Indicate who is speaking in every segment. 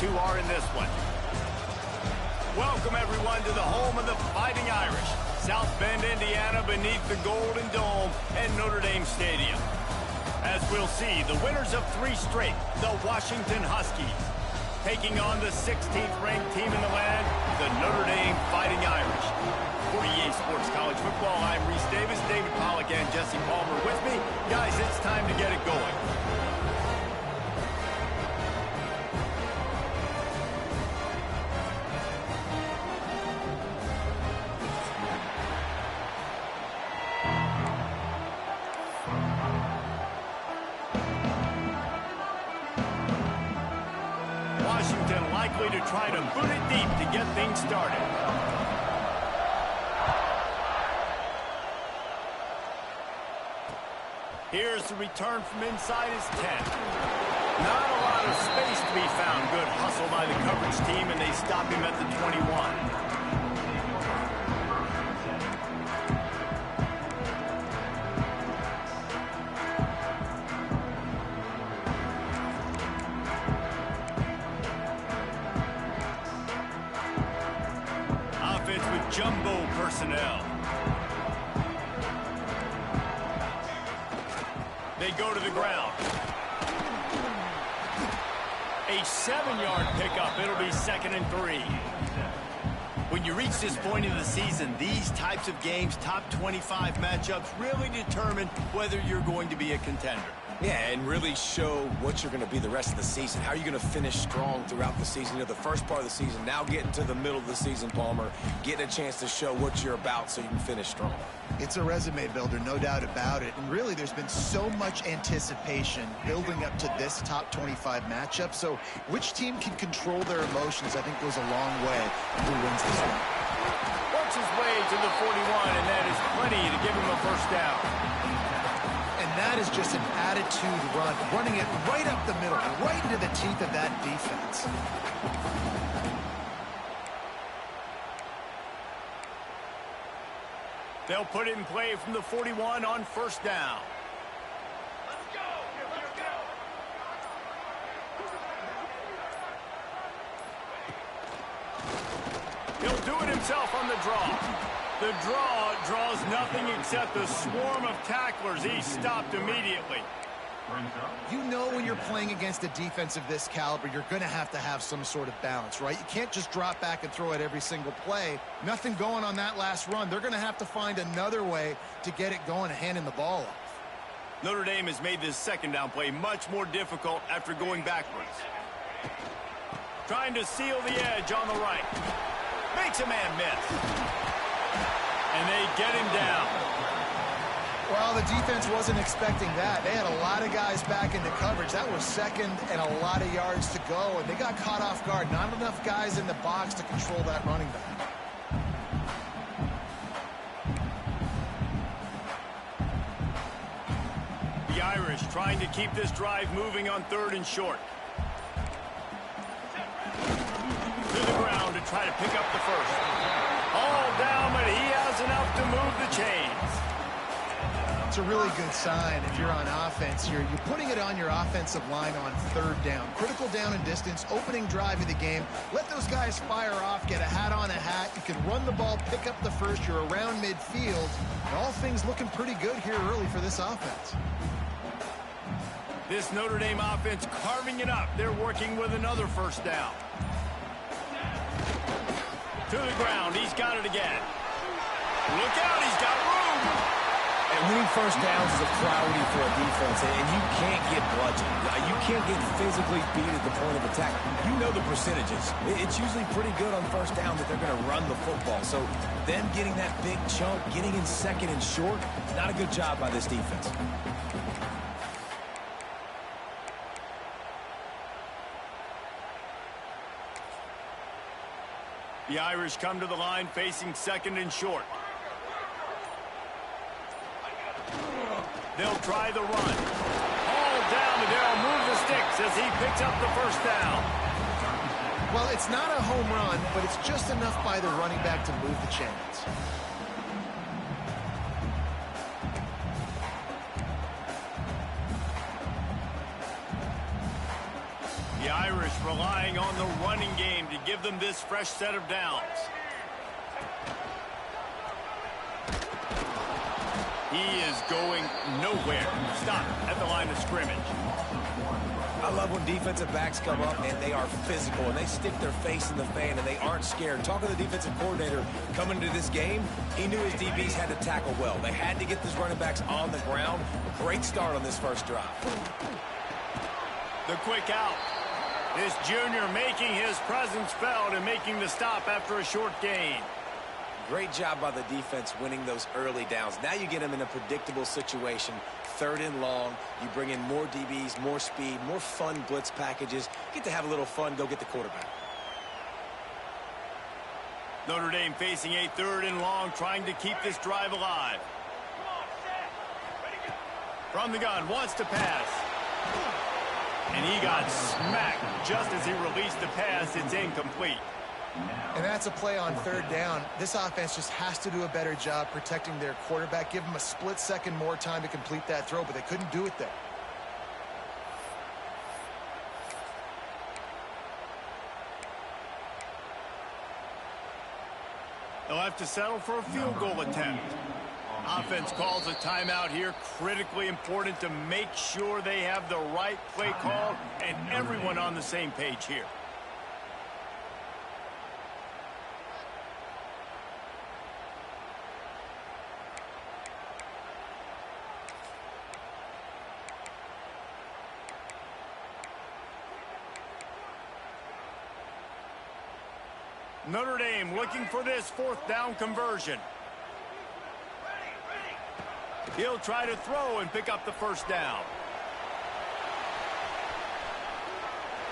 Speaker 1: two are in this one. Welcome, everyone, to the home of the Fighting Irish, South Bend, Indiana, beneath the Golden Dome and Notre Dame Stadium. As we'll see, the winners of 3 straight, the Washington Huskies, taking on the 16th-ranked team in the land, the Notre Dame Fighting Irish. For EA Sports College Football, I'm Reese Davis, David Pollack, and Jesse Palmer with me. Guys, it's time to get it going. Washington likely to try to boot it deep to get things started. Here's the return from inside his 10. Not a lot of space to be found. Good hustle by the coverage team, and they stop him at the 21. Jumbo personnel. They go to the ground. A 7-yard pickup. It'll be 2nd and 3. When you reach this point in the season, these types of games, top 25 matchups, really determine whether you're going to be a contender.
Speaker 2: Yeah, and really show what you're going to be the rest of the season. How are you going to finish strong throughout the season? You know, the first part of the season, now getting to the middle of the season, Palmer, getting a chance to show what you're about so you can finish strong.
Speaker 3: It's a resume builder, no doubt about it. And really, there's been so much anticipation building up to this top 25 matchup. So which team can control their emotions, I think, goes a long way in who wins this one.
Speaker 1: Works his way to the 41, and that is plenty to give him a first down.
Speaker 3: And that is just an attitude run, running it right up the middle, right into the teeth of that defense.
Speaker 1: They'll put it in play from the 41 on first down. Let's go! He'll do it himself on the draw. The draw draws nothing except a swarm of tacklers. He's stopped immediately.
Speaker 3: You know when you're playing against a defense of this caliber, you're going to have some sort of balance, right? You can't just drop back and throw it every single play. Nothing going on that last run. They're going to have to find another way to get it going and handing the ball off.
Speaker 1: Notre Dame has made this 2nd down play much more difficult after going backwards. Trying to seal the edge on the right. Makes a man miss. And they get him down.
Speaker 3: Well, the defense wasn't expecting that. They had a lot of guys back into coverage. That was 2nd and a lot of yards to go, and they got caught off guard. Not enough guys in the box to control that running back.
Speaker 1: The Irish trying to keep this drive moving on 3rd and short. To the ground to try to pick up the first. All down, but he has enough to move the chains.
Speaker 3: It's a really good sign if you're on offense. You're putting it on your offensive line on 3rd down. Critical down and distance, opening drive of the game. Let those guys fire off, get a hat on a hat. You can run the ball, pick up the first. You're around midfield. And all things looking pretty good here early for this offense.
Speaker 1: This Notre Dame offense carving it up. They're working with another first down. To the ground. He's got it again. Look out. He's got room.
Speaker 2: And winning first downs is a priority for a defense, and you can't get bludgeoned. You can't get physically beat at the point of attack. You know the percentages. It's usually pretty good on first down that they're going to run the football. So them getting that big chunk, getting in 2nd and short, not a good job by this defense.
Speaker 1: The Irish come to the line facing 2nd and short. They'll try the run. All down, and they'll move the sticks as he picks up the first down.
Speaker 3: Well, it's not a home run, but it's just enough by the running back to move the chains.
Speaker 1: The Irish relying on the running game to give them this fresh set of downs. He is going nowhere. Stop at the line of scrimmage.
Speaker 2: I love when defensive backs come up and they are physical and they stick their face in the fan and they aren't scared. Talking to the defensive coordinator coming into this game, he knew his DBs had to tackle well. They had to get these running backs on the ground. A great start on this first drive.
Speaker 1: The quick out. This junior making his presence felt and making the stop after a short gain.
Speaker 2: Great job by the defense winning those early downs. Now you get them in a predictable situation. 3rd and long. You bring in more DBs, more speed, more fun blitz packages. Get to have a little fun. Go get the quarterback.
Speaker 1: Notre Dame facing a 3rd and long, trying to keep this drive alive. From the gun, wants to pass. And he got smacked just as he released the pass. It's incomplete.
Speaker 3: And that's a play on 3rd down. This offense just has to do a better job protecting their quarterback. Give him a split second more time to complete that throw, but they couldn't do it there.
Speaker 1: They'll have to settle for a field goal attempt. Offense calls a timeout here. Critically important to make sure they have the right play call and everyone on the same page here. Notre Dame looking for this 4th down conversion. He'll try to throw and pick up the 1st down.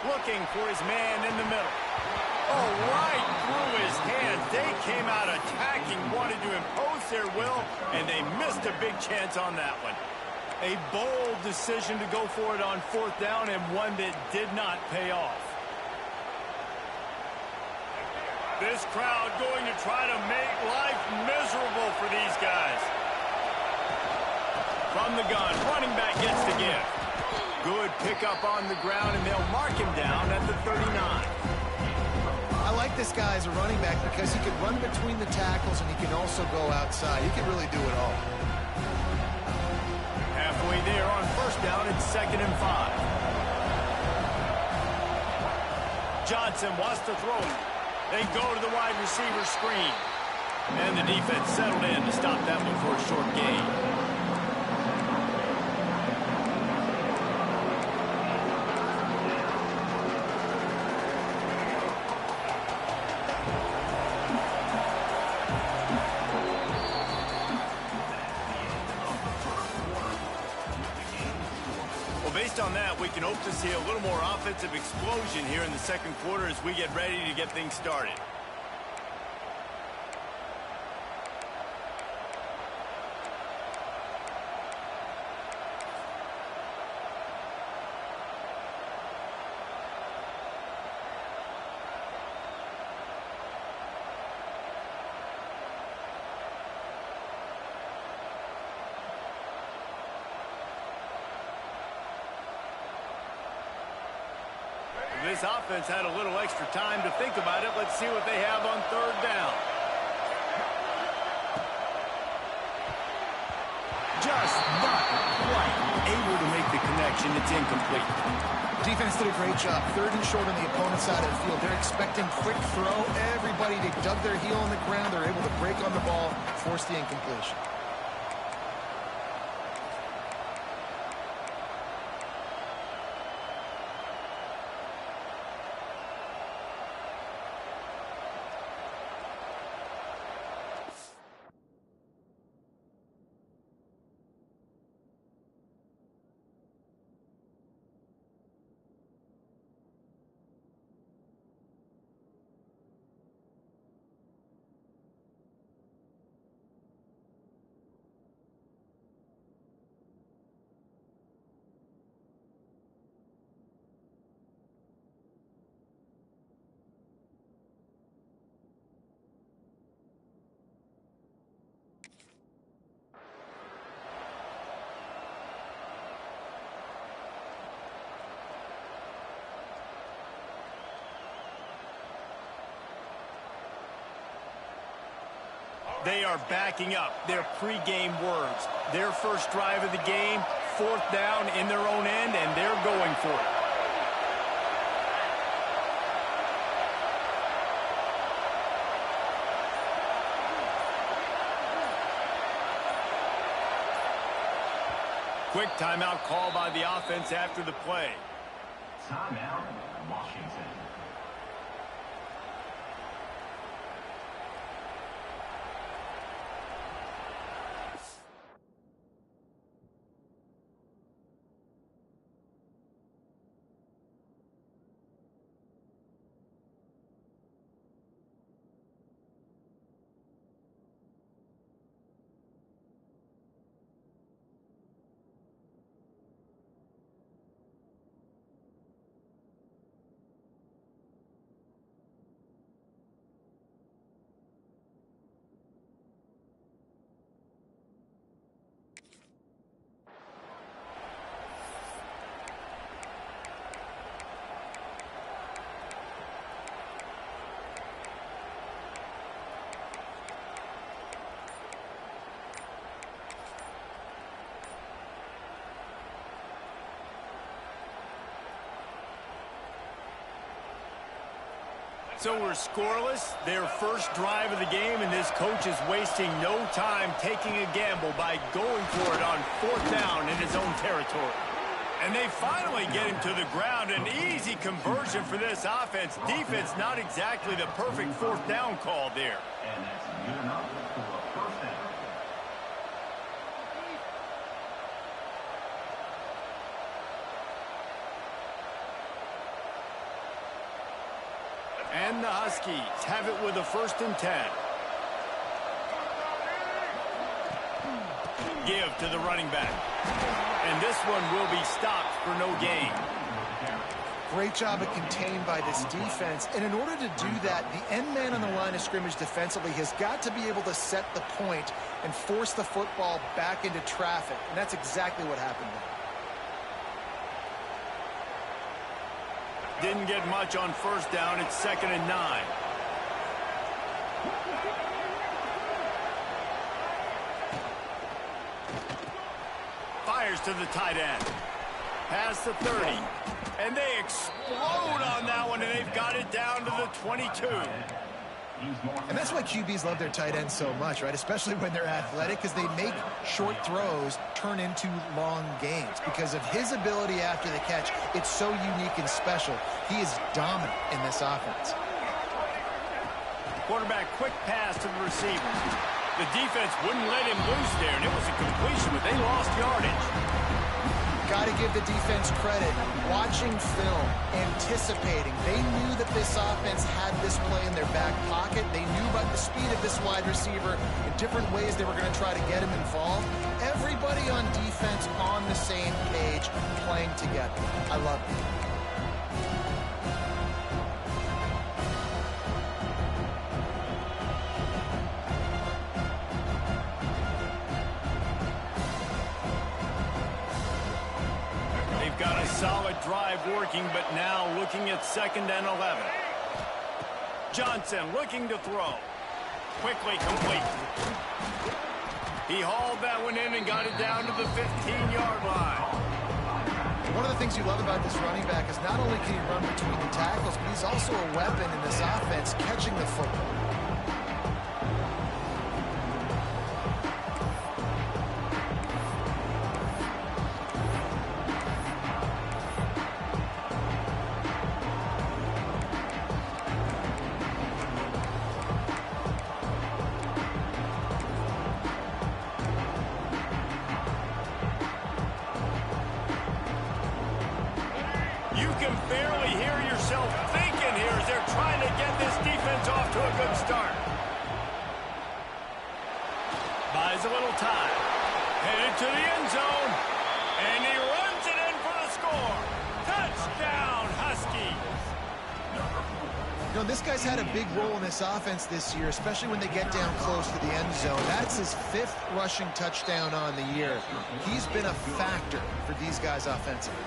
Speaker 1: Looking for his man in the middle. Oh, right through his hands. They came out attacking, wanted to impose their will, and they missed a big chance on that one. A bold decision to go for it on 4th down, and one that did not pay off. This crowd going to try to make life miserable for these guys. From the gun, running back gets the gift. Good pickup on the ground, and they'll mark him down at the 39.
Speaker 3: I like this guy as a running back because he can run between the tackles and he can also go outside. He can really do it all.
Speaker 1: Halfway there on 1st down, it's 2nd and 5. Johnson wants to throw it. They go to the wide receiver screen. And the defense settled in to stop that one for a short gain. Well, based on that, we can hope to see a little more offensive explosion here in the 2nd quarter as we get ready to get things started. This offense had a little extra time to think about it. Let's see what they have on 3rd down. Just not quite able to make the connection. It's incomplete.
Speaker 3: Defense did a great job. 3rd and short on the opponent's side of the field. They're expecting quick throw. Everybody, they dug their heel on the ground. They're able to break on the ball, force the incompletion.
Speaker 1: They are backing up their pregame words. Their first drive of the game, 4th down in their own end, and they're going for it. Quick timeout call by the offense after the play.
Speaker 4: Timeout, Washington.
Speaker 1: So we're scoreless, their first drive of the game, and this coach is wasting no time taking a gamble by going for it on 4th down in his own territory. And they finally get him to the ground. An easy conversion for this offense. Defense not exactly the perfect 4th down call there.
Speaker 4: And that's good enough for a 1st down.
Speaker 1: And the Huskies have it with a 1st and 10. Give to the running back. And this one will be stopped for no gain.
Speaker 3: Great job of contained by this defense. And in order to do that, the end man on the line of scrimmage defensively has got to be able to set the point and force the football back into traffic. And that's exactly what happened there.
Speaker 1: Didn't get much on 1st down. It's 2nd and 9. Fires to the tight end. Past the 30. And they explode on that one, and they've got it down to the 22.
Speaker 3: And that's why QBs love their tight ends so much, right? Especially when they're athletic, because they make short throws turn into long gains. Because of his ability after the catch, it's so unique and special. He is dominant in this offense.
Speaker 1: Quarterback, quick pass to the receiver. The defense wouldn't let him loose there, and it was a completion, but they lost yardage.
Speaker 3: Got to give the defense credit. Watching film, anticipating. They knew that this offense had this play in their back pocket. They knew about the speed of this wide receiver in different ways they were going to try to get him involved. Everybody on defense on the same page, playing together. I love it.
Speaker 1: Got a solid drive working, but now looking at 2nd and 11. Johnson looking to throw. Quickly complete. He hauled that one in and got it down to the 15-yard line.
Speaker 3: One of the things you love about this running back is not only can he run between the tackles, but he's also a weapon in this offense catching the football.
Speaker 1: You can barely hear yourself thinking here as they're trying to get this defense off to a good start. Buys a little time. Headed to the end zone. And he runs it in for the score. Touchdown, Huskies.
Speaker 3: You know, this guy's had a big role in this offense this year, especially when they get down close to the end zone. That's his 5th rushing touchdown on the year. He's been a factor for these guys offensively.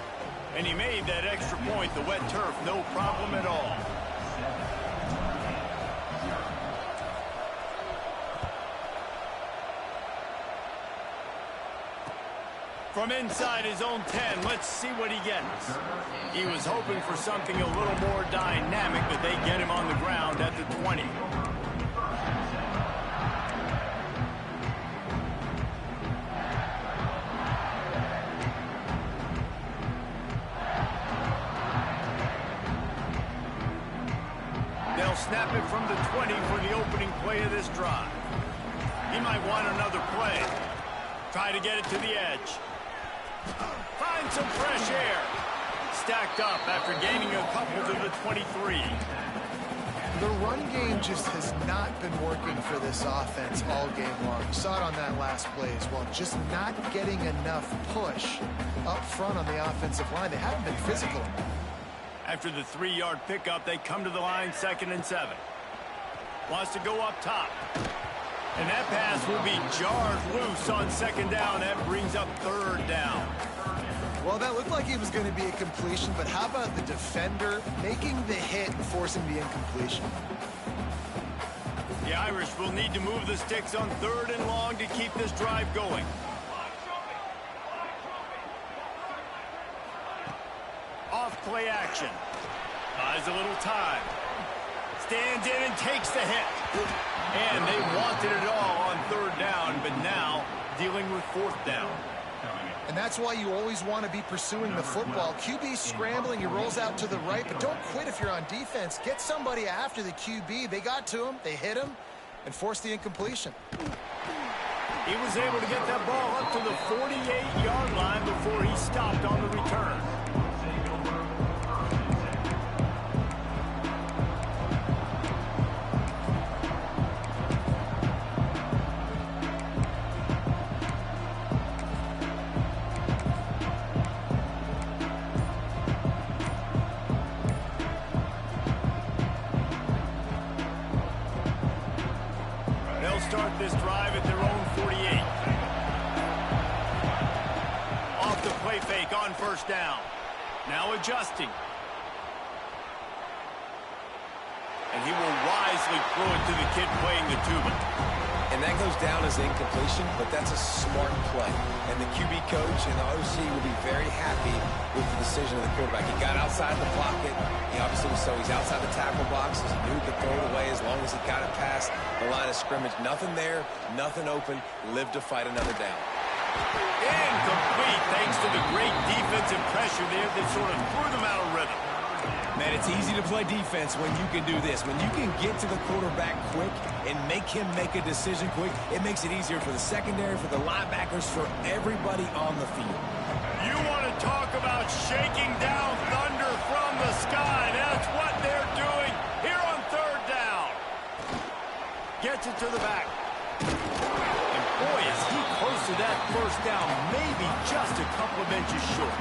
Speaker 1: And he made that extra point, the wet turf, no problem at all. From inside his own 10, let's see what he gets. He was hoping for something a little more dynamic, but they get him on the ground at the 20. They'll snap it from the 20 for the opening play of this drive. He might want another play. Try to get it to the edge. Find some fresh air. Stacked up after gaining a couple to the 23.
Speaker 3: The run game just has not been working for this offense all game long. You saw it on that last play as well. Just not getting enough push up front on the offensive line. They haven't been physical.
Speaker 1: After the 3-yard pickup, they come to the line 2nd and 7. Wants to go up top. And that pass will be jarred loose on 2nd down. That brings up 3rd down.
Speaker 3: Well, that looked like it was going to be a completion, but how about the defender making the hit and forcing the incompletion?
Speaker 1: The Irish will need to move the sticks on 3rd and long to keep this drive going. Off play action. Buys a little time. Stands in and takes the hit. And they wanted it all on 3rd down, but now dealing with 4th down.
Speaker 3: And that's why you always want to be pursuing the football. QB scrambling, he rolls out to the right, but don't quit if you're on defense. Get somebody after the QB. They got to him, they hit him, and forced the incompletion.
Speaker 1: He was able to get that ball up to the 48-yard line before he stopped on the return. Start this drive at their own 48. Off the play fake on 1st down. Now adjusting. And he will wisely throw it to the kid playing the tuba.
Speaker 2: And that goes down as incompletion, but that's a smart play. And the QB coach and the OC will be very happy with the decision of the quarterback. He got outside the pocket. He obviously was so he's outside the tackle box. He knew he could throw it away as long as he got it past the line of scrimmage. Nothing there, nothing open. Live to fight another down.
Speaker 1: Incomplete thanks to the great defensive pressure there that sort of threw them out of rhythm.
Speaker 2: Man, it's easy to play defense when you can do this. When you can get to the quarterback quick and make him make a decision quick, it makes it easier for the secondary, for the linebackers, for everybody on the field.
Speaker 1: You want to talk about shaking down thunder from the sky. That's what they're doing here on 3rd down. Gets it to the back. And boy, is he close to that 1st down, maybe just a couple of inches short.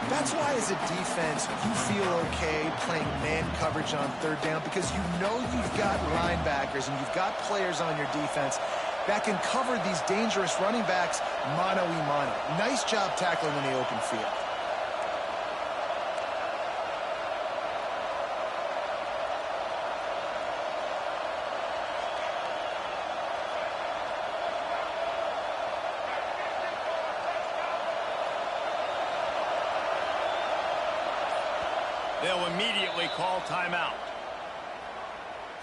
Speaker 3: That's why as a defense, you feel okay playing man coverage on 3rd down because you know you've got linebackers and you've got players on your defense that can cover these dangerous running backs mano-a-mano. Nice job tackling in the open field.
Speaker 1: They'll immediately call timeout.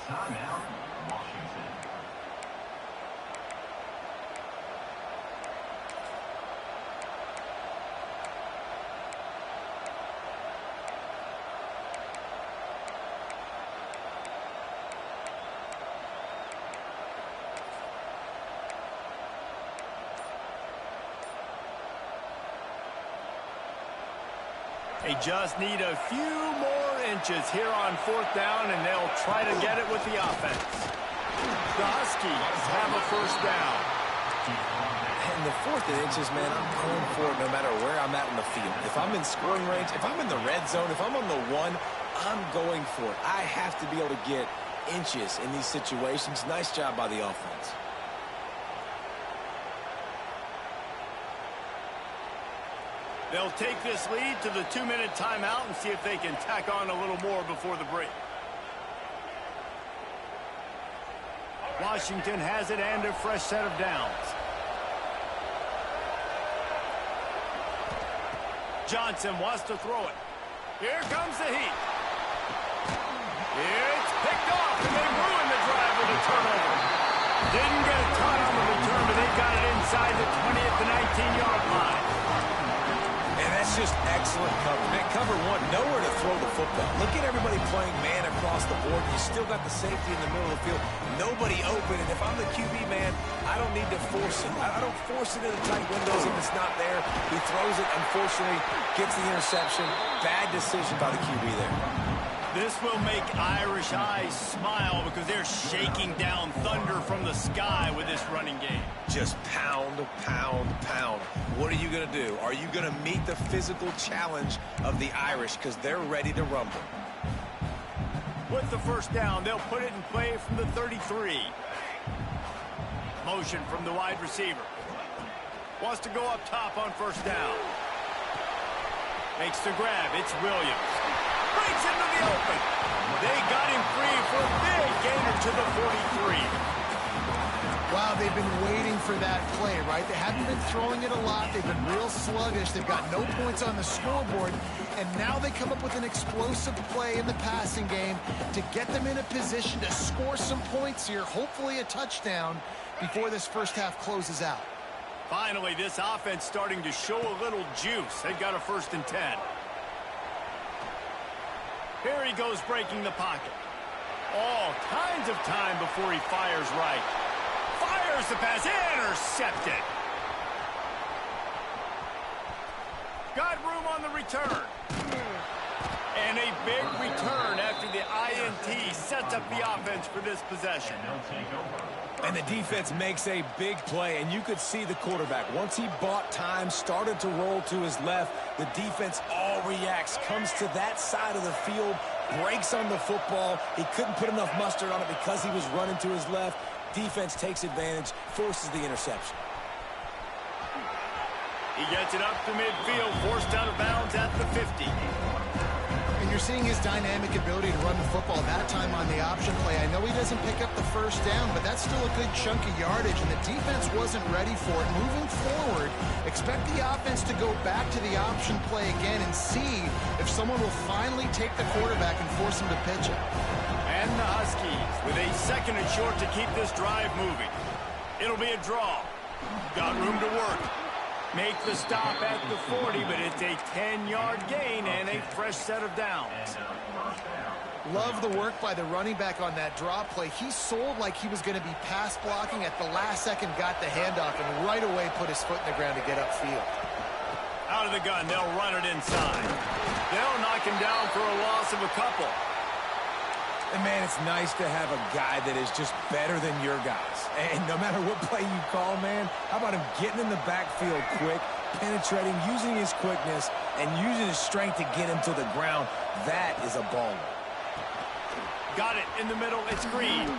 Speaker 4: Timeout, Washington.
Speaker 1: They just need a few more inches here on 4th down, and they'll try to get it with the offense. The Huskies have a 1st down.
Speaker 2: And the 4th and inches, man, I'm going for it no matter where I'm at in the field. If I'm in scoring range, if I'm in the red zone, if I'm on the 1, I'm going for it. I have to be able to get inches in these situations. Nice job by the offense.
Speaker 1: They'll take this lead to the 2-minute timeout and see if they can tack on a little more before the break. Washington has it and a fresh set of downs. Johnson wants to throw it. Here comes the heat. It's picked off, and they ruin the drive with a turnover. Didn't get a ton on the return, but they got it inside the 20 at the 19-yard line.
Speaker 2: And that's just excellent cover. Man, cover one, nowhere to throw the football. Look at everybody playing man across the board. You still got the safety in the middle of the field. Nobody open, and if I'm the QB, man, I don't need to force it. I don't force it into tight windows if it's not there. He throws it, unfortunately, gets the interception. Bad decision by the QB there.
Speaker 1: This will make Irish eyes smile because they're shaking down thunder from the sky with this running game.
Speaker 2: Just pound, pound, pound. What are you going to do? Are you going to meet the physical challenge of the Irish because they're ready to rumble?
Speaker 1: With the first down, they'll put it in play from the 33. Motion from the wide receiver. Wants to go up top on first down. Makes the grab. It's Williams. Breaks into the open. They got him free for a big gainer to the 43.
Speaker 3: Wow, they've been waiting for that play, right? They haven't been throwing it a lot. They've been real sluggish. They've got no points on the scoreboard. And now they come up with an explosive play in the passing game to get them in a position to score some points here, hopefully a touchdown, before this first half closes out.
Speaker 1: Finally, this offense starting to show a little juice. They've got a 1st and 10. Here he goes breaking the pocket. All kinds of time before he fires right. Fires the pass. Intercepted. Got room on the return. And a big return after the INT sets up the offense for this possession.
Speaker 2: And the defense makes a big play, and you could see the quarterback. Once he bought time, started to roll to his left, the defense all reacts, comes to that side of the field, breaks on the football. He couldn't put enough mustard on it because he was running to his left. Defense takes advantage, forces the interception.
Speaker 1: He gets it up to midfield, forced out of bounds at the 50.
Speaker 3: And you're seeing his dynamic ability to run the football that time on the option play. I know he doesn't pick up the first down, but that's still a good chunk of yardage, and the defense wasn't ready for it. Moving forward, expect the offense to go back to the option play again and see if someone will finally take the quarterback and force him to pitch it.
Speaker 1: And the Huskies with a 2nd and short to keep this drive moving. It'll be a draw. Got room to work. Make the stop at the 40, but it's a 10-yard gain and a fresh set of downs.
Speaker 3: Love the work by the running back on that draw play. He sold like he was going to be pass blocking. At the last second, got the handoff, and right away put his foot in the ground to get upfield.
Speaker 1: Out of the gun, they'll run it inside. They'll knock him down for a loss of a couple.
Speaker 2: And, man, it's nice to have a guy that is just better than your guys. And no matter what play you call, man, how about him getting in the backfield quick, penetrating, using his quickness, and using his strength to get him to the ground? That is a baller.
Speaker 1: Got it in the middle. It's Green.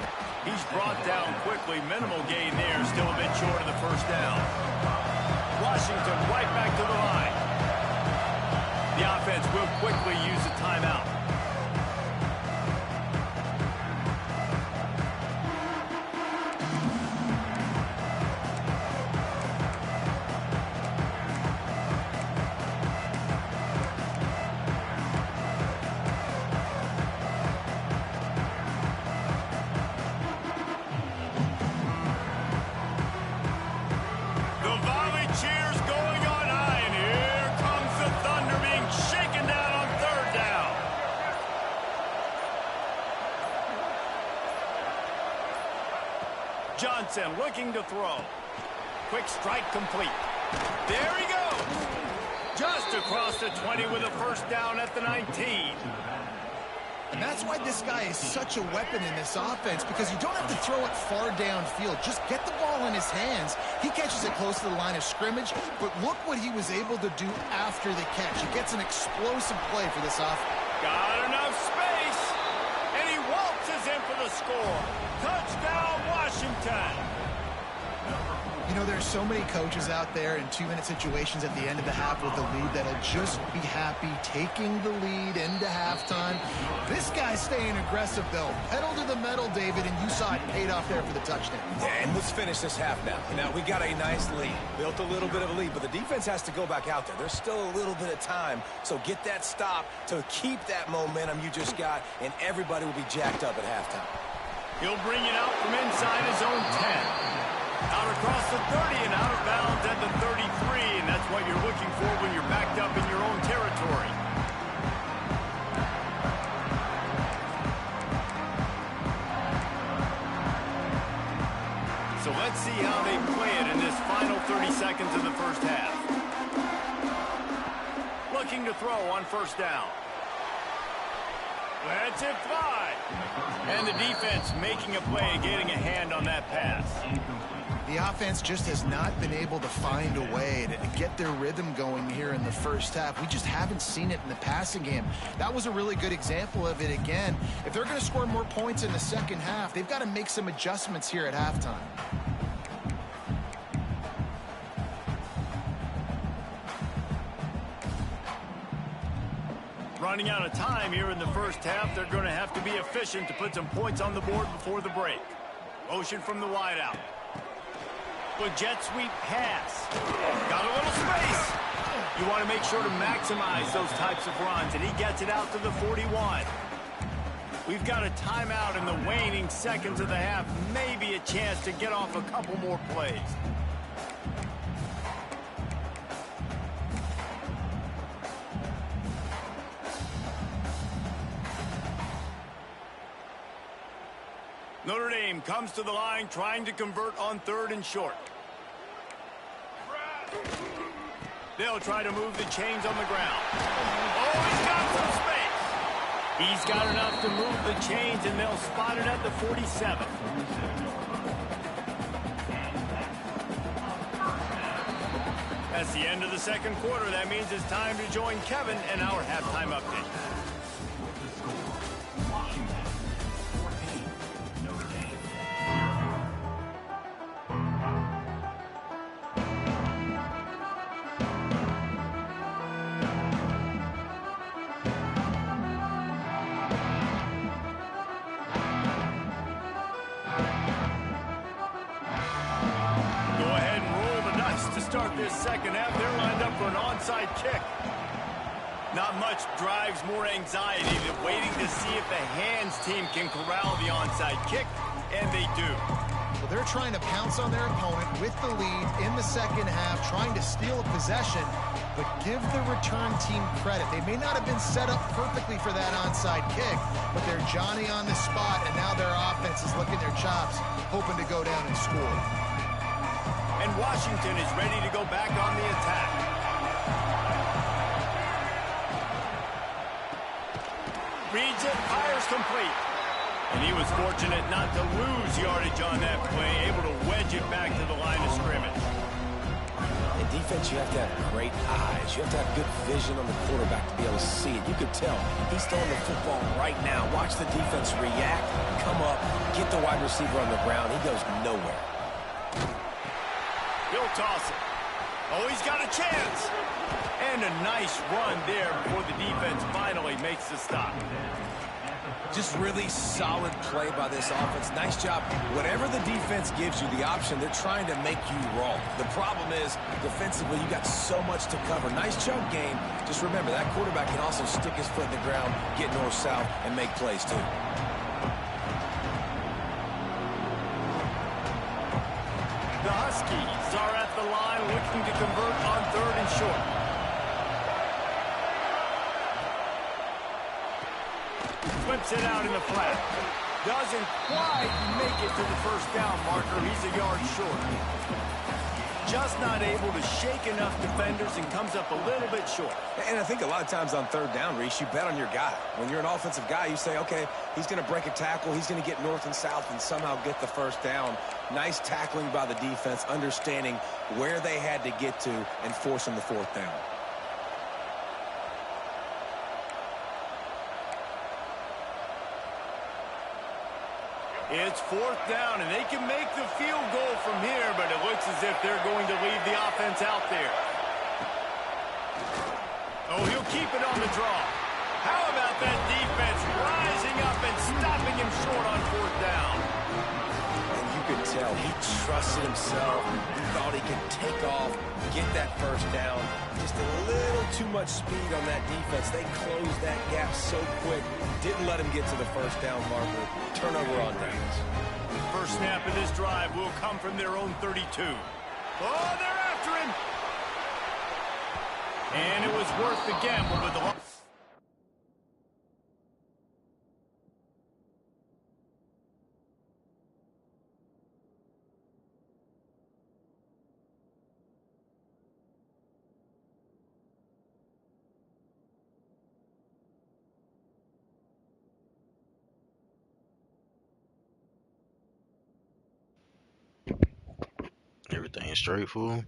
Speaker 1: He's brought down quickly. Minimal gain there. Still a bit short of the first down. Washington right back to the line. The offense will quickly use a timeout. Johnson looking to throw. Quick strike complete. There he goes. Just across the 20 with a 1st down at the 19.
Speaker 3: And that's why this guy is such a weapon in this offense, because you don't have to throw it far downfield. Just get the ball in his hands. He catches it close to the line of scrimmage, but look what he was able to do after the catch. He gets an explosive play for this offense.
Speaker 1: Got enough space, and he waltzes in for the score. Touchdown, Washington.
Speaker 3: You know, there's so many coaches out there in 2-minute situations at the end of the half with the lead that'll just be happy taking the lead into halftime. This guy's staying aggressive, though. Pedal to the metal, David, and you saw it paid off there for the touchdown.
Speaker 2: Yeah, and let's finish this half now. Now, we got a nice lead. Built a little bit of a lead, but the defense has to go back out there. There's still a little bit of time, so get that stop to keep that momentum you just got, and everybody will be jacked up at halftime.
Speaker 1: He'll bring it out from inside his own 10. Out across the 30 and out of bounds at the 33, and that's what you're looking for when you're backed up in your own territory. So let's see how they play it in this final 30 seconds of the first half. Looking to throw on first down. Lets it fly. And the defense making a play, getting a hand on that pass.
Speaker 3: The offense just has not been able to find a way to get their rhythm going here in the first half. We just haven't seen it in the passing game. That was a really good example of it again. If they're going to score more points in the second half, they've got to make some adjustments here at halftime.
Speaker 1: Running out of time here in the first half, they're going to have to be efficient to put some points on the board before the break. Motion from the wideout. Good jet sweep pass. Got a little space. You want to make sure to maximize those types of runs, and he gets it out to the 41. We've got a timeout in the waning seconds of the half. Maybe a chance to get off a couple more plays. Notre Dame comes to the line trying to convert on 3rd and short. They'll try to move the chains on the ground. Oh, he's got some space. He's got enough to move the chains, and they'll spot it at the 47. That's the end of the second quarter. That means it's time to join Kevin and our halftime update. Start this second half. They're lined up for an onside kick. Not much drives more anxiety than waiting to see if the hands team can corral the onside kick, and they do.
Speaker 3: Well, they're trying to pounce on their opponent with the lead in the second half, trying to steal a possession, but give the return team credit. They may not have been set up perfectly for that onside kick, but they're Johnny on the spot, and now their offense is licking their chops, hoping to go down and score.
Speaker 1: And Washington is ready to go back on the attack. Reads it, fires complete. And he was fortunate not to lose yardage on that play, able to wedge it back to the line of scrimmage.
Speaker 2: In defense, you have to have great eyes. You have to have good vision on the quarterback to be able to see it. You could tell he's throwing the football right now. Watch the defense react, come up, get the wide receiver on the ground. He goes nowhere.
Speaker 1: He'll toss it. Oh, he's got a chance. And a nice run there before the defense finally makes the stop.
Speaker 2: Just really solid play by this offense. Nice job. Whatever the defense gives you, the option, they're trying to make you roll. The problem is, defensively, you got so much to cover. Nice chunk game. Just remember, that quarterback can also stick his foot in the ground, get north-south, and make plays, too.
Speaker 1: The Huskies are at the line looking to convert on 3rd and short. Flips it out in the flat. Doesn't quite make it to the first down marker. He's a yard short. Just not able to shake enough defenders and comes up a little bit short.
Speaker 2: And I think a lot of times on 3rd down, Reese, you bet on your guy. When you're an offensive guy, you say, okay, he's going to break a tackle. He's going to get north and south and somehow get the first down. Nice tackling by the defense, understanding where they had to get to and forcing the 4th down.
Speaker 1: It's 4th down, and they can make the field goal from here, but it looks as if they're going to leave the offense out there. Oh, he'll keep it on the draw. How about that defense rising up and stopping him short on 4th down?
Speaker 2: And you could tell he trusted himself. He thought he could take off, get that first down. Just a little too much speed on that defense. They closed that gap so quick. Didn't let him get to the first down marker. Turnover on downs.
Speaker 1: First snap of this drive will come from their own 32. Oh, they're after him. And it was worth the gamble, but the...
Speaker 5: Everything straight, fool.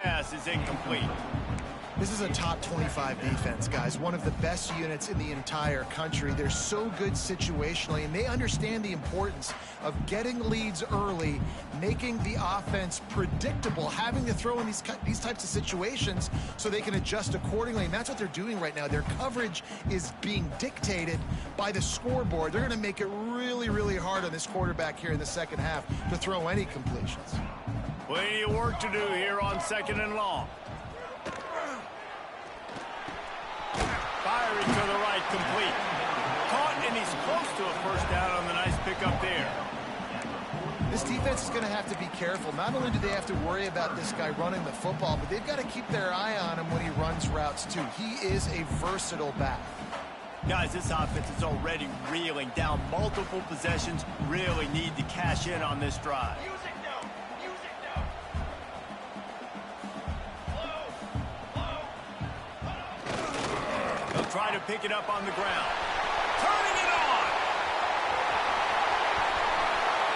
Speaker 1: Pass is incomplete.
Speaker 3: This is a top 25 defense, guys. One of the best units in the entire country. They're so good situationally, and they understand the importance of getting leads early, making the offense predictable, having to throw in these types of situations so they can adjust accordingly. And that's what they're doing right now. Their coverage is being dictated by the scoreboard. They're going to make it really, really hard on this quarterback here in the second half to throw any completions.
Speaker 1: Plenty of work to do here on 2nd and long. Firing to the right, complete. Caught, and he's close to a first down on the nice pickup there.
Speaker 3: This defense is going to have to be careful. Not only do they have to worry about this guy running the football, but they've got to keep their eye on him when he runs routes too. He is a versatile back.
Speaker 1: Guys, this offense is already reeling down multiple possessions. Really need to cash in on this drive. Try to pick it up on the ground. Turning it on.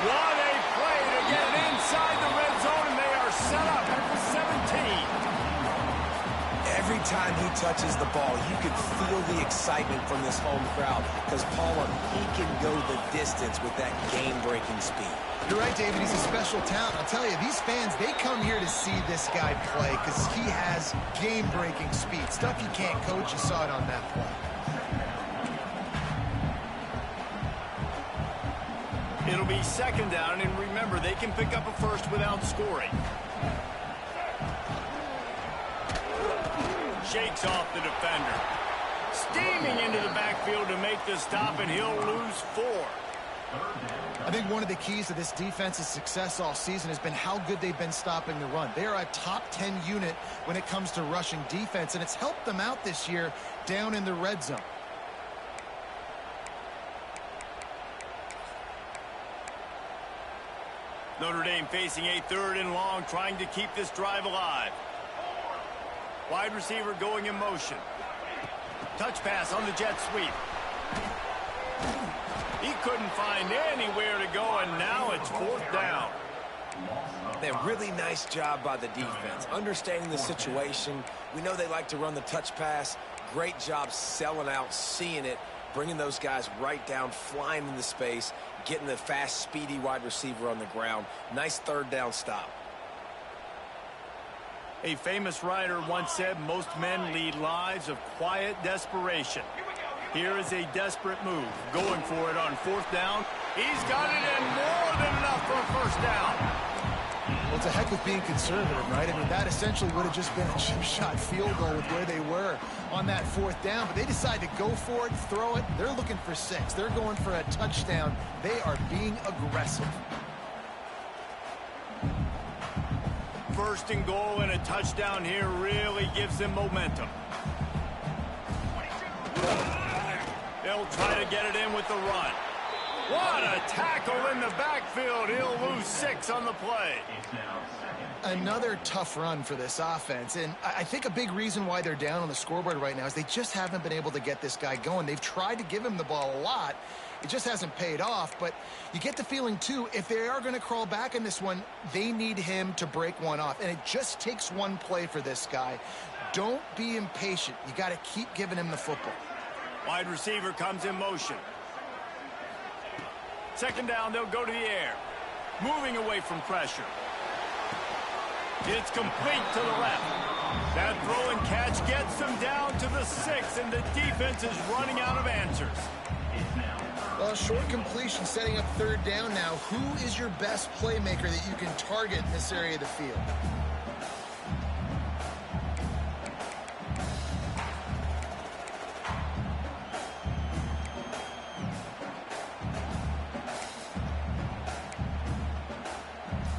Speaker 1: What a play to get it inside the red zone, and they are set up at the 17.
Speaker 2: Every time he touches the ball, you can feel the excitement from this home crowd because, Paula, he can go the distance with that game-breaking speed.
Speaker 3: You're right, David. He's a special talent. I'll tell you, these fans, they come here to see this guy play because he has game-breaking speed. Stuff you can't coach. You saw it on that play.
Speaker 1: It'll be 2nd down, and remember, they can pick up a first without scoring. Shakes off the defender. Steaming into the backfield to make the stop, and he'll lose 4.
Speaker 3: I think one of the keys to this defense's success all season has been how good they've been stopping the run. They are a top 10 unit when it comes to rushing defense, and it's helped them out this year down in the red zone.
Speaker 1: Notre Dame facing a 3rd and long, trying to keep this drive alive. Wide receiver going in motion. Touch pass on the jet sweep. He couldn't find anywhere to go, and now it's 4th down.
Speaker 2: A really nice job by the defense, understanding the situation. We know they like to run the touch pass. Great job selling out, seeing it, bringing those guys right down, flying into space, getting the fast, speedy wide receiver on the ground. Nice 3rd down stop.
Speaker 1: A famous writer once said, most men lead lives of quiet desperation. Here is a desperate move, going for it on 4th down. He's got it, and more than enough for a first down.
Speaker 3: Well, it's a heck of being conservative, right? I mean, that essentially would have just been a chip shot field goal with where they were on that 4th down, but they decide to go for it, throw it. They're looking for 6. They're going for a touchdown. They are being aggressive.
Speaker 1: 1st and goal, and a touchdown here really gives them momentum. They'll try to get it in with the run. What a tackle in the backfield. He'll lose 6 on the play.
Speaker 4: It's now 2nd
Speaker 3: Another tough run for this offense, and I think a big reason why they're down on the scoreboard right now is they just haven't been able to get this guy going. They've tried to give him the ball a lot. It just hasn't paid off, but you get the feeling, too, if they are going to crawl back in this one, they need him to break one off, and it just takes one play for this guy. Don't be impatient. You got to keep giving him the football.
Speaker 1: Wide receiver comes in motion. Second down, they'll go to the air. Moving away from pressure. It's complete to the left. That throw and catch gets them down to the 6, and the defense is running out of answers.
Speaker 3: Well, short completion setting up third down now. Who is your best playmaker that you can target in this area of the field?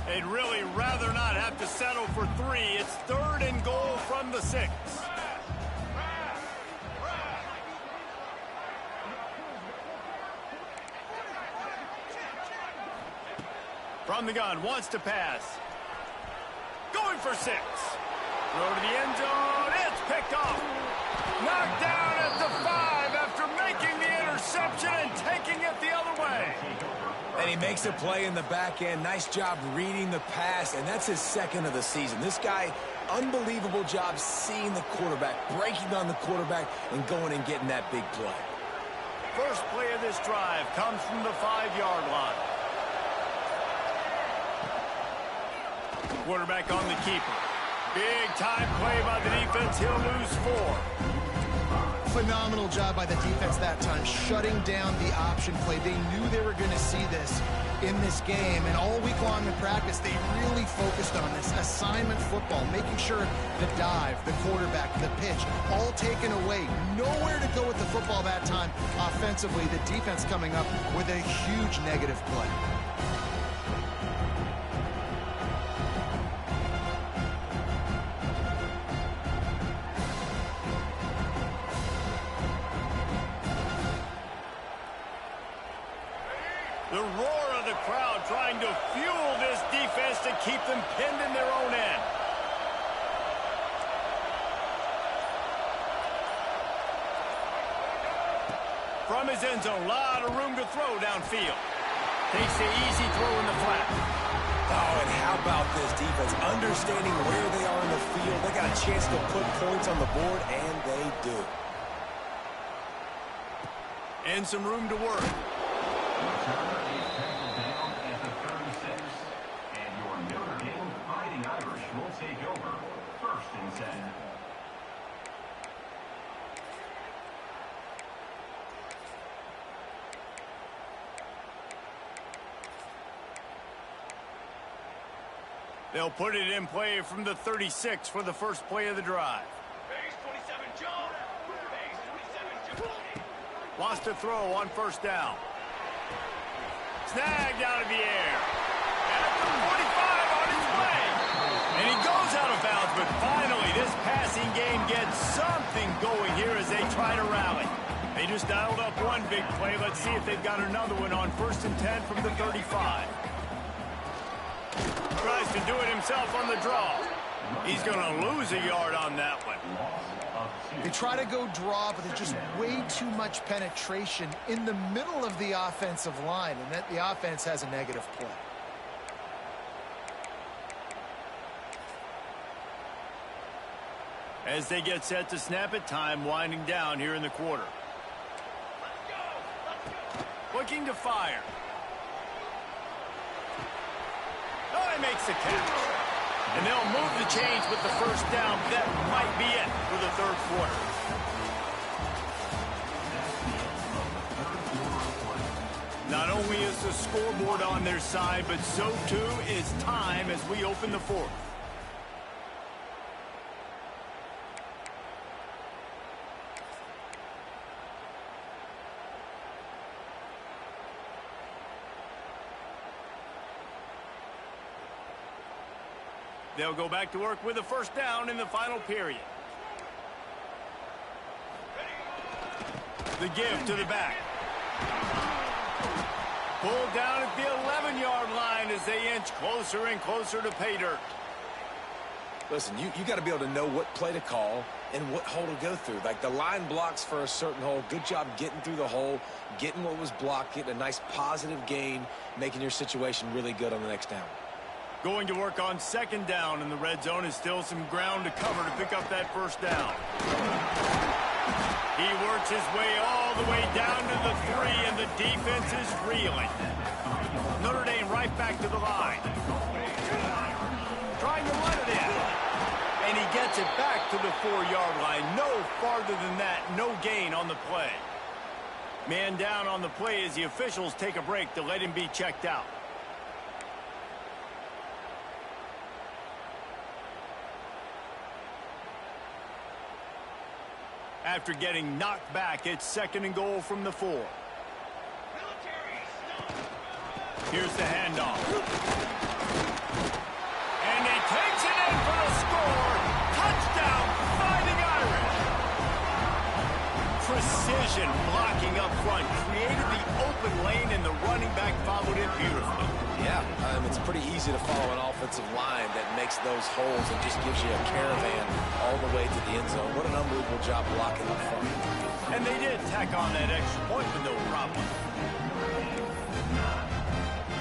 Speaker 1: They'd really rather not have to settle for 3. It's third and goal from the 6. From the gun, wants to pass. Going for 6. Throw to the end zone. It's picked off. Knocked down at the 5 after making the interception and taking it the other way.
Speaker 2: And he makes a play in the back end. Nice job reading the pass, and that's his second of the season. This guy, unbelievable job seeing the quarterback, breaking on the quarterback, and going and getting that big play.
Speaker 1: First play of this drive comes from the 5-yard line. Quarterback on the keeper. Big time play by the defense. He'll lose 4.
Speaker 3: Phenomenal job by the defense that time, shutting down the option play. They knew they were going to see this in this game, and all week long in practice, they really focused on this assignment football, making sure the dive, the quarterback, the pitch, all taken away. Nowhere to go with the football that time offensively. The defense coming up with a huge negative play.
Speaker 1: The roar of the crowd trying to fuel this defense to keep them pinned in their own end. From his end zone, a lot of room to throw downfield. Takes the easy throw in the flat.
Speaker 2: Oh, and how about this defense? Understanding where they are in the field. They got a chance to put points on the board, and they do.
Speaker 1: And some room to work. They'll put it in play from the 36 for the first play of the drive.
Speaker 5: Base 27, Joe. Base 27, Joe.
Speaker 1: Wants to throw on first down. Snagged out of the air. At the 45 on his way. And he goes out of bounds, but finally this passing game gets something going here as they try to rally. They just dialed up one big play. Let's see if they've got another one on 1st and 10 from the 35. Tries to do it himself on the draw. He's going to lose a yard on that one.
Speaker 3: They try to go draw, but there's just way too much penetration in the middle of the offensive line, and that the offense has a negative play.
Speaker 1: As they get set to snap it, time winding down here in the quarter. Looking to fire. Oh, he makes the catch. And they'll move the chains with the first down. That might be it for the third quarter. Not only is the scoreboard on their side, but so too is time as we open the fourth. They'll go back to work with a first down in the final period. The give to the back. Pulled down at the 11-yard line as they inch closer and closer to pay dirt.
Speaker 2: Listen, you got to be able to know what play to call and what hole to go through. Like the line blocks for a certain hole. Good job getting through the hole, getting what was blocked, getting a nice positive gain, making your situation really good on the next down.
Speaker 1: Going to work on second down, and the red zone is still some ground to cover to pick up that first down. He works his way all the way down to the 3, and the defense is reeling. Notre Dame right back to the line. Trying to run it in. And he gets it back to the 4-yard line. No farther than that. No gain on the play. Man down on the play as the officials take a break to let him be checked out. After getting knocked back, it's 2nd and goal from the 4. Here's the handoff. And he takes it in for the score. Touchdown, Fighting Irish. Precision blocking up front. Created the open lane, and the running back followed it beautifully.
Speaker 2: Yeah, it's pretty easy to follow an offensive line that makes those holes and just gives you a caravan all the way to the end zone. What an unbelievable job blocking up front.
Speaker 1: And they did tack on that extra point with no problem.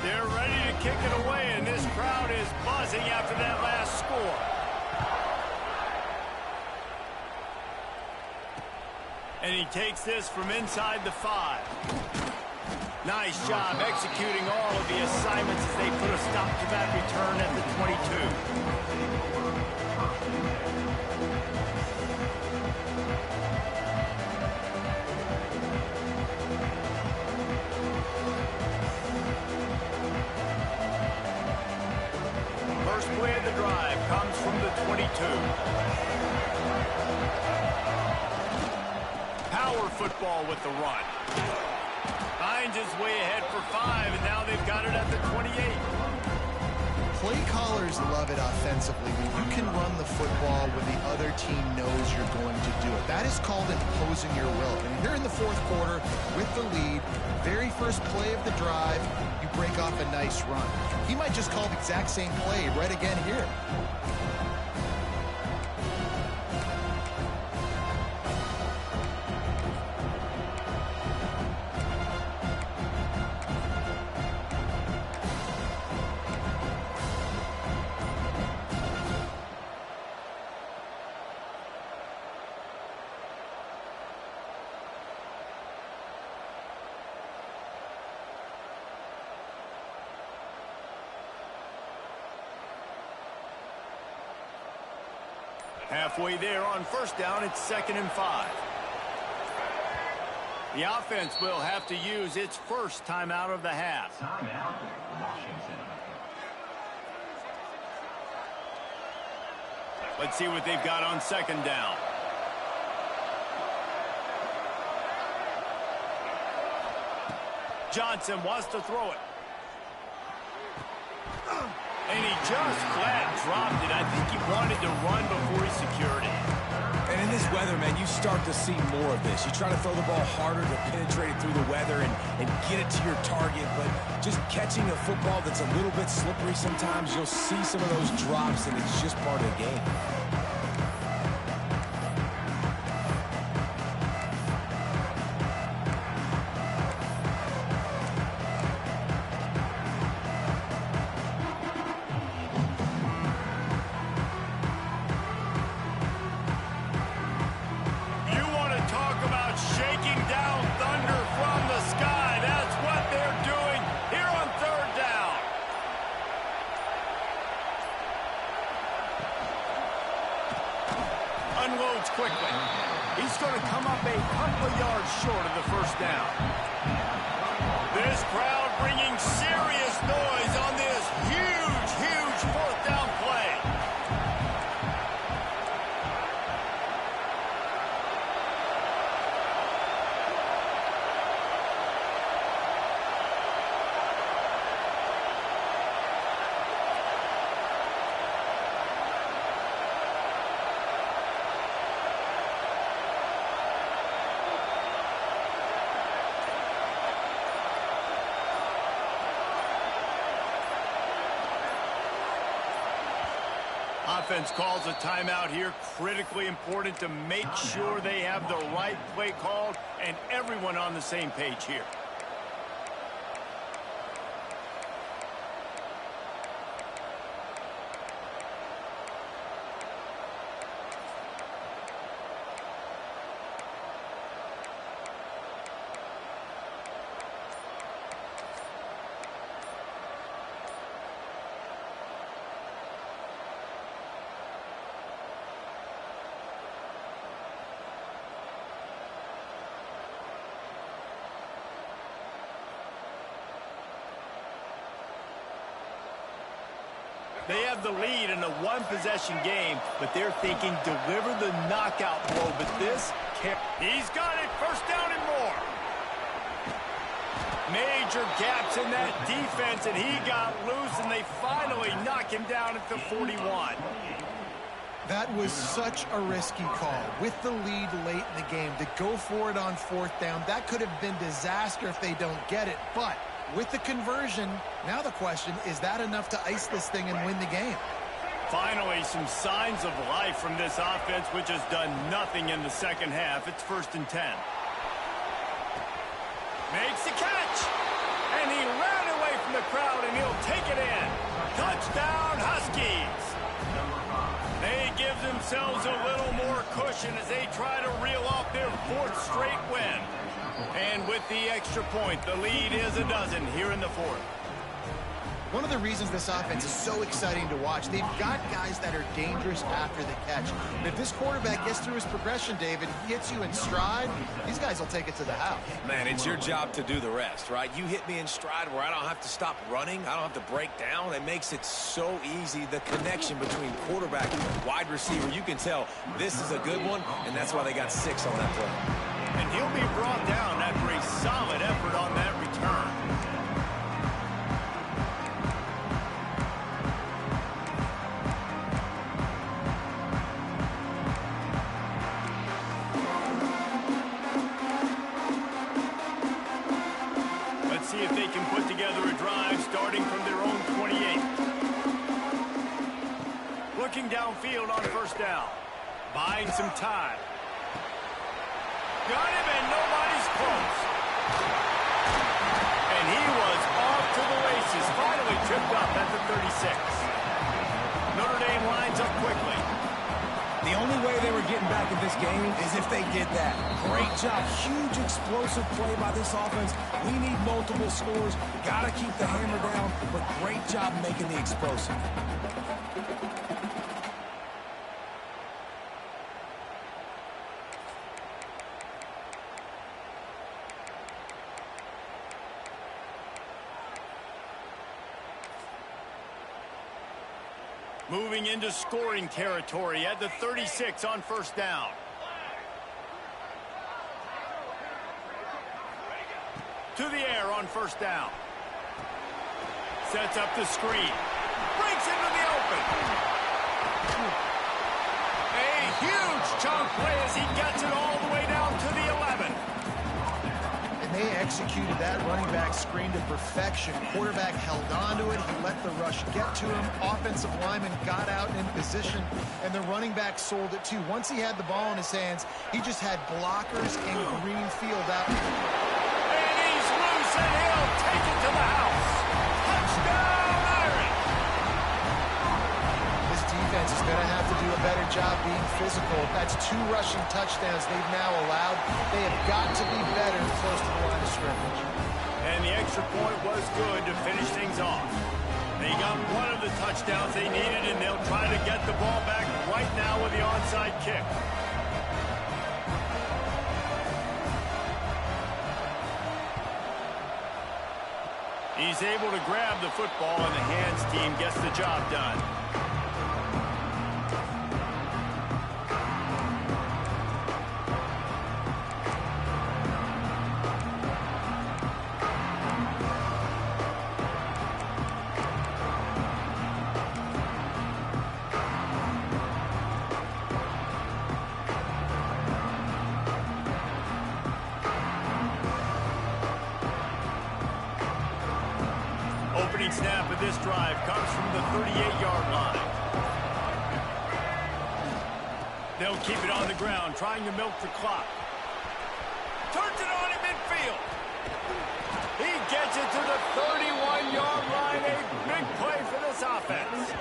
Speaker 1: They're ready to kick it away, and this crowd is buzzing after that last score. And he takes this from inside the 5. Nice job executing all of the assignments as they put a stop to that return at the 22. First play of the drive comes from the 22. Power football with the run. Finds his way ahead for 5, and now they've got it at the 28.
Speaker 3: Play callers love it offensively when you can run the football when the other team knows you're going to do it. That is called imposing your will. And here in the 4th quarter with the lead, very first play of the drive, you break off a nice run. He might just call the exact same play right again here.
Speaker 1: Halfway there on first down, it's 2nd and 5. The offense will have to use its first timeout of the half.
Speaker 4: Timeout, Washington.
Speaker 1: Let's see what they've got on second down. Johnson wants to throw it. And he just flat dropped it. I think he wanted to run before he secured it.
Speaker 2: And in this weather, man, you start to see more of this. You try to throw the ball harder to penetrate it through the weather and get it to your target, but just catching a football that's a little bit slippery sometimes, you'll see some of those drops, and it's just part of the game.
Speaker 1: Unloads quickly. He's going to come up a couple of yards short of the first down. This crowd bringing serious noise on this huge 4th down play. defense calls a timeout here. Critically important to make sure they have the right play called and everyone on the same page here. They have the lead in a one-possession game, but they're thinking deliver the knockout blow. But this can't. He's got it. First down and more. Major gaps in that defense, and he got loose, and they finally knock him down at the 41.
Speaker 3: That was such a risky call. With the lead late in the game, to go for it on fourth down, that could have been disaster if they don't get it. But with the conversion, now the question, is that enough to ice this thing and win the game?
Speaker 1: Finally, some signs of life from this offense, which has done nothing in the second half. It's 1st and 10. Makes the catch. And he ran away from the crowd, and he'll take it in. Touchdown, Huskies. They give themselves a little more cushion as they try to reel off their 4th straight win. And with the extra point, the lead is a dozen here in the 4th.
Speaker 3: One of the reasons this offense is so exciting to watch, they've got guys that are dangerous after the catch. And if this quarterback gets through his progression, David, he hits you in stride, these guys will take it to the house.
Speaker 2: Man, it's your job to do the rest, right? You hit me in stride where I don't have to stop running. I don't have to break down. It makes it so easy. The connection between quarterback and wide receiver, you can tell this is a good one, and that's why they got 6 on that play.
Speaker 1: And he'll be brought down after a solid effort on that return. Let's see if they can put together a drive starting from their own 28. Looking downfield on 1st down. Buying some time. Got him, and nobody's close. And he was off to the races. Finally tripped up at the 36. Notre Dame lines up quickly.
Speaker 2: The only way they were getting back in this game is if they did that. Great job. Huge explosive play by this offense. We need multiple scores. Got to keep the hammer down, but great job making the explosive.
Speaker 1: Moving into scoring territory at the 36 on 1st down. To the air on 1st down. Sets up the screen. Breaks into the open. A huge chunk play as he gets it all the way down to the 11.
Speaker 3: And they executed that running back screen to perfection. Quarterback held on to it. He let the rush get to him. Offensive lineman got out in position, and the running back sold it too. Once he had the ball in his hands, he just had blockers and green field out.
Speaker 1: And he's loose, and he'll take it to the house. Touchdown, Irish!
Speaker 3: This defense is going to have to do a better job being physical. That's 2 rushing touchdowns they've now allowed. They have got to be better close to the line of scrimmage.
Speaker 1: And the extra point was good to finish things off. They got one of the touchdowns they needed, and they'll try to get the ball back right now with the onside kick. He's able to grab the football, and the hands team gets the job done. Opening snap of this drive comes from the 38-yard line. They'll keep it on the ground, trying to milk the clock. Turns it on in midfield. He gets it to the 31-yard line. A big play for this offense.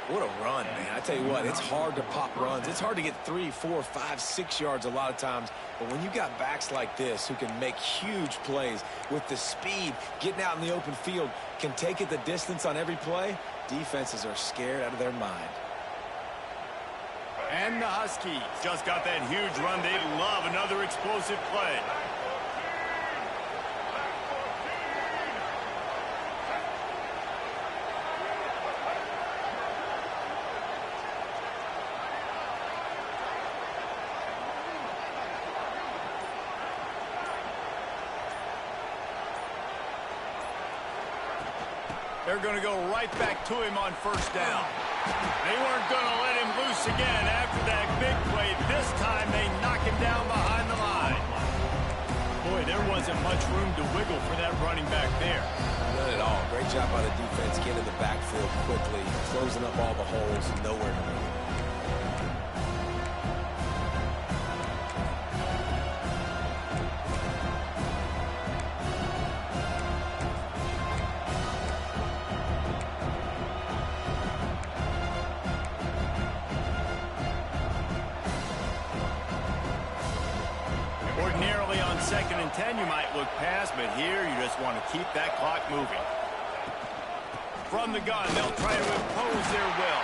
Speaker 2: What a run, man. I tell you what, it's hard to pop runs. It's hard to get 3, 4, 5, 6 yards a lot of times. But when you got backs like this who can make huge plays with the speed, getting out in the open field, can take it the distance on every play, defenses are scared out of their mind.
Speaker 1: And the Huskies just got that huge run. They love another explosive play. They're going to go right back to him on first down. They weren't going to let him loose again after that big play. This time they knock him down behind the line. Boy, there wasn't much room to wiggle for that running back there.
Speaker 2: None at all. Great job by the defense getting to the backfield quickly, closing up all the holes, nowhere to move.
Speaker 1: Ordinarily on 2nd and 10 you might look past, but here you just want to keep that clock moving. From the gun, they'll try to impose their will.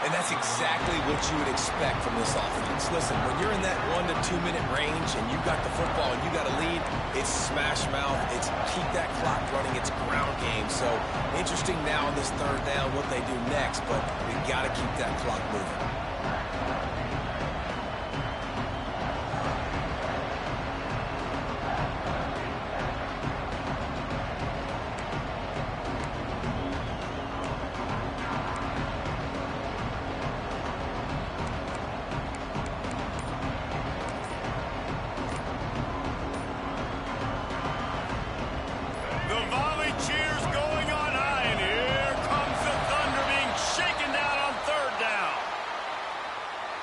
Speaker 2: And that's exactly what you would expect from this offense. Listen, when you're in that 1 to 2 minute range and you got the football and you got a lead, it's smash mouth, it's keep that clock running, it's ground game. So interesting now on this third down what they do next, but we got to keep that clock moving.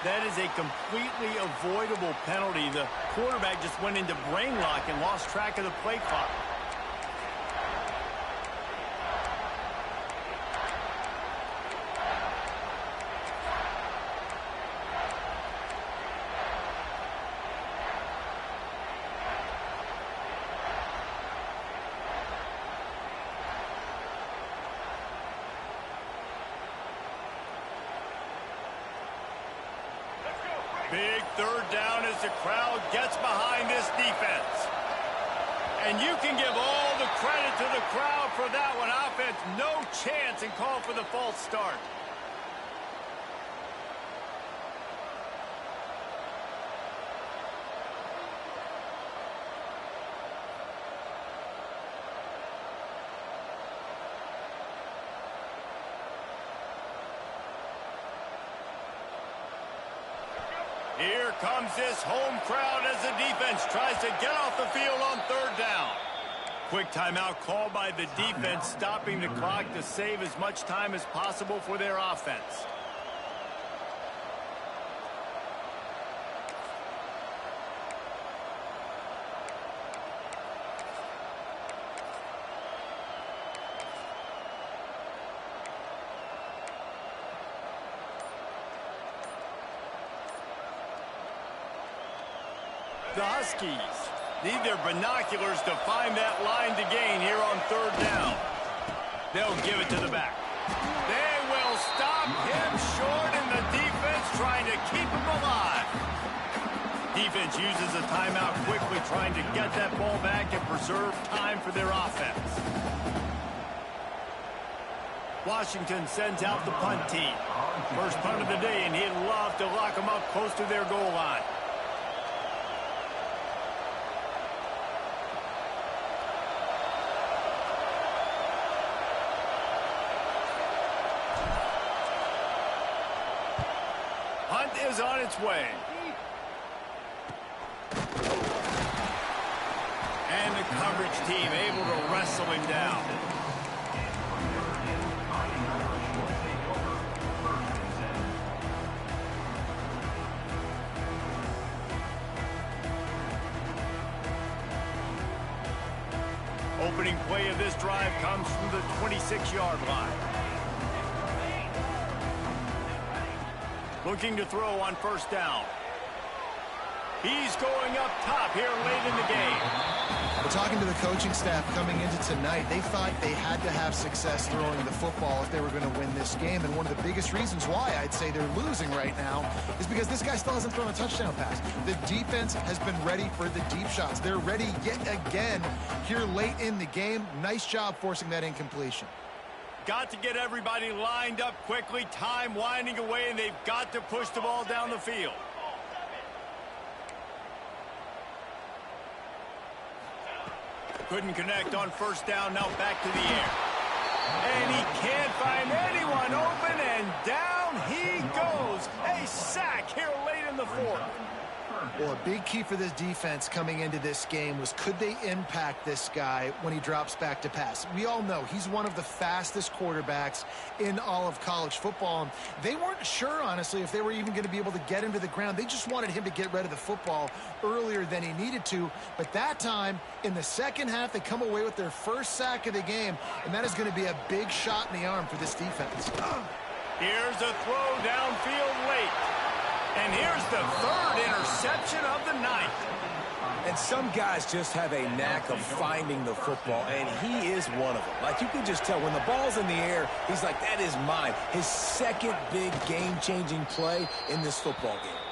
Speaker 1: That is a completely avoidable penalty. The quarterback just went into brain lock and lost track of the play clock. Big third down as the crowd gets behind this defense. And you can give all the credit to the crowd for that one. Offense, no chance, and call for the false start. Here comes this home crowd as the defense tries to get off the field on third down. Quick timeout called by the defense, stopping the clock to save as much time as possible for their offense. The Huskies need their binoculars to find that line to gain here on third down. They'll give it to the back. They will stop him short, and the defense trying to keep him alive. Defense uses a timeout quickly, trying to get that ball back and preserve time for their offense. Washington sends out the punt team. First punt of the day, and he'd love to lock them up close to their goal line. Punt is on its way. And the coverage team able to wrestle him down. opening play of this drive comes from the 26-yard line. Looking to throw on first down. He's going up top here late in the game.
Speaker 3: Well, talking to the coaching staff coming into tonight, they thought they had to have success throwing the football if they were going to win this game. And one of the biggest reasons why I'd say they're losing right now is because this guy still hasn't thrown a touchdown pass. The defense has been ready for the deep shots. They're ready yet again here late in the game. Nice job forcing that incompletion.
Speaker 1: Got to get everybody lined up quickly. Time winding away, and they've got to push the ball down the field. Couldn't connect on first down. Now back to the air. And he can't find anyone open, and down he goes. A sack here late in the fourth.
Speaker 3: Well, a big key for this defense coming into this game was, could they impact this guy when he drops back to pass? We all know he's one of the fastest quarterbacks in all of college football. They weren't sure, honestly, if they were even going to be able to get him to the ground. They just wanted him to get rid of the football earlier than he needed to. But that time, in the second half, they come away with their first sack of the game, and that is going to be a big shot in the arm for this defense.
Speaker 1: Here's a throw downfield late. And here's the third interception of the night.
Speaker 2: And some guys just have a knack of finding the football, and he is one of them. Like, you can just tell when the ball's in the air, he's like, that is mine. His second big game-changing play in this football game.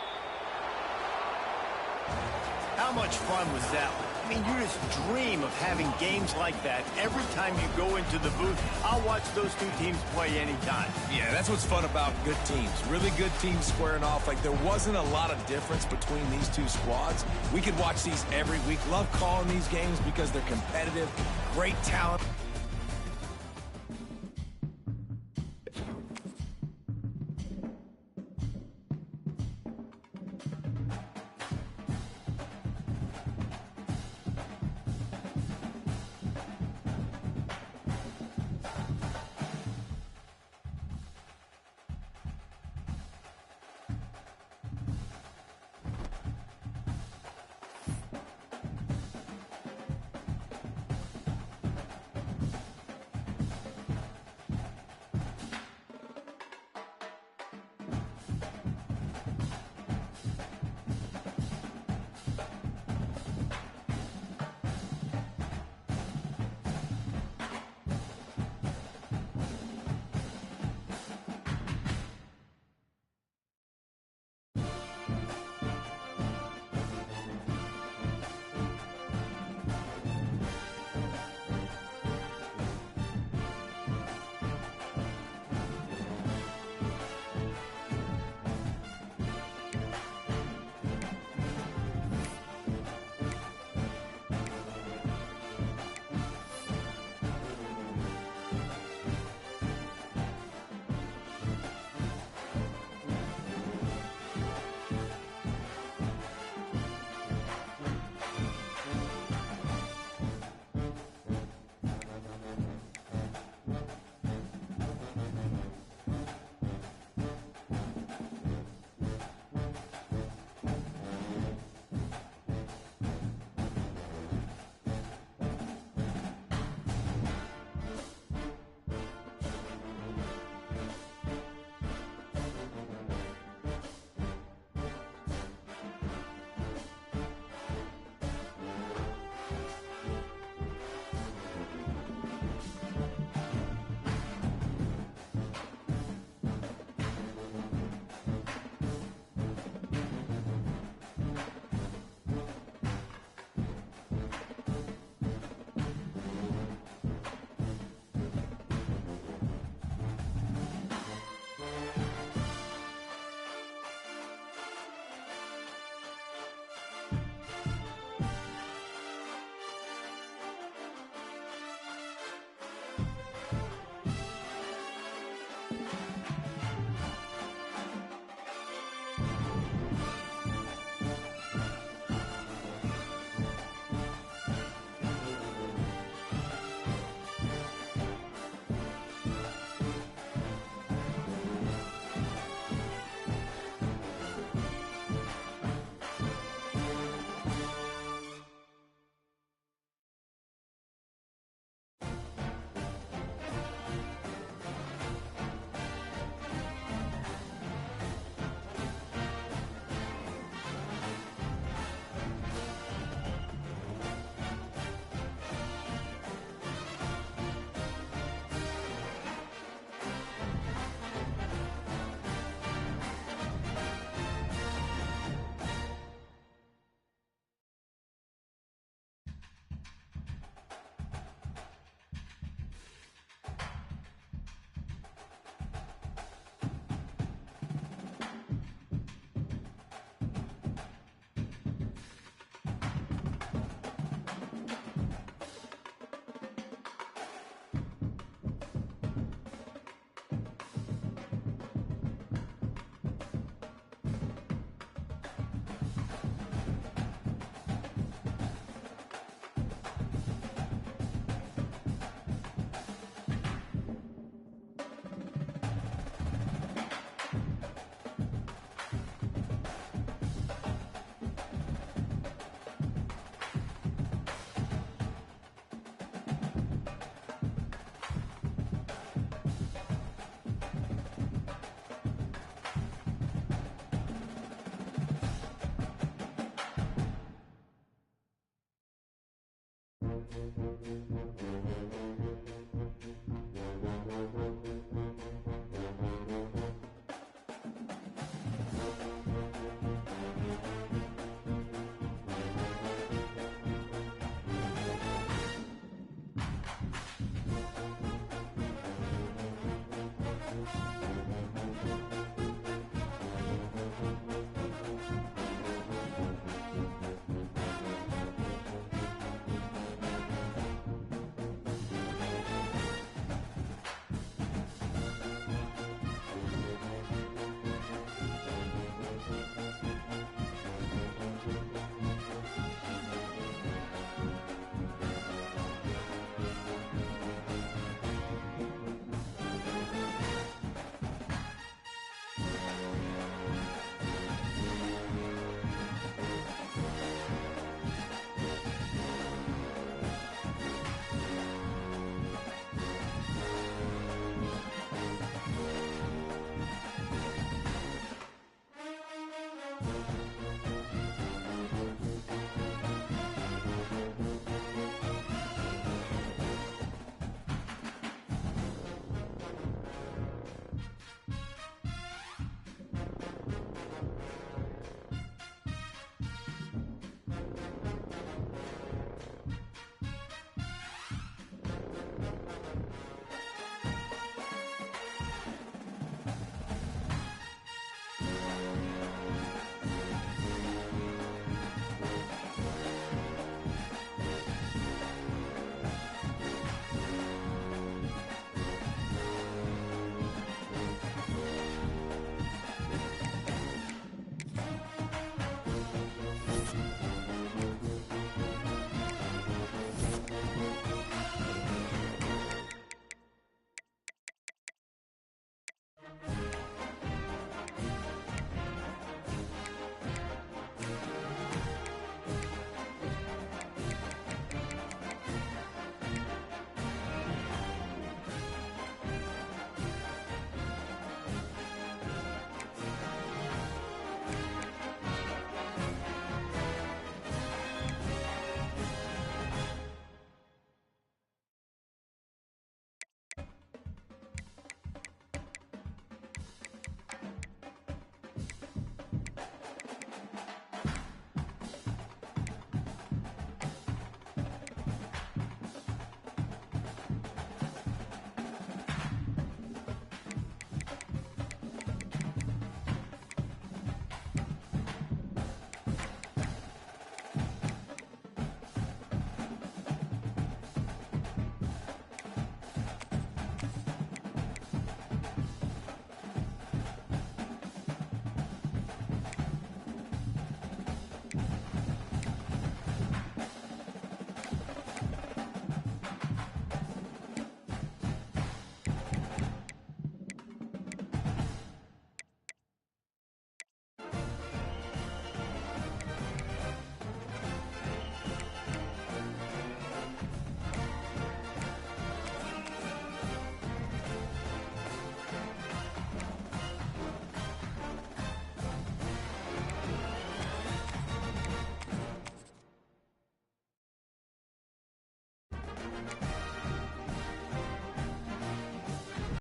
Speaker 1: How much fun was that? I mean, you just dream of having games like that every time you go into the booth. I'll watch those two teams play anytime.
Speaker 2: Yeah, that's what's fun about good teams. Really good teams squaring off. Like, there wasn't a lot of difference between these two squads. We could watch these every week. Love calling these games because they're competitive, great talent.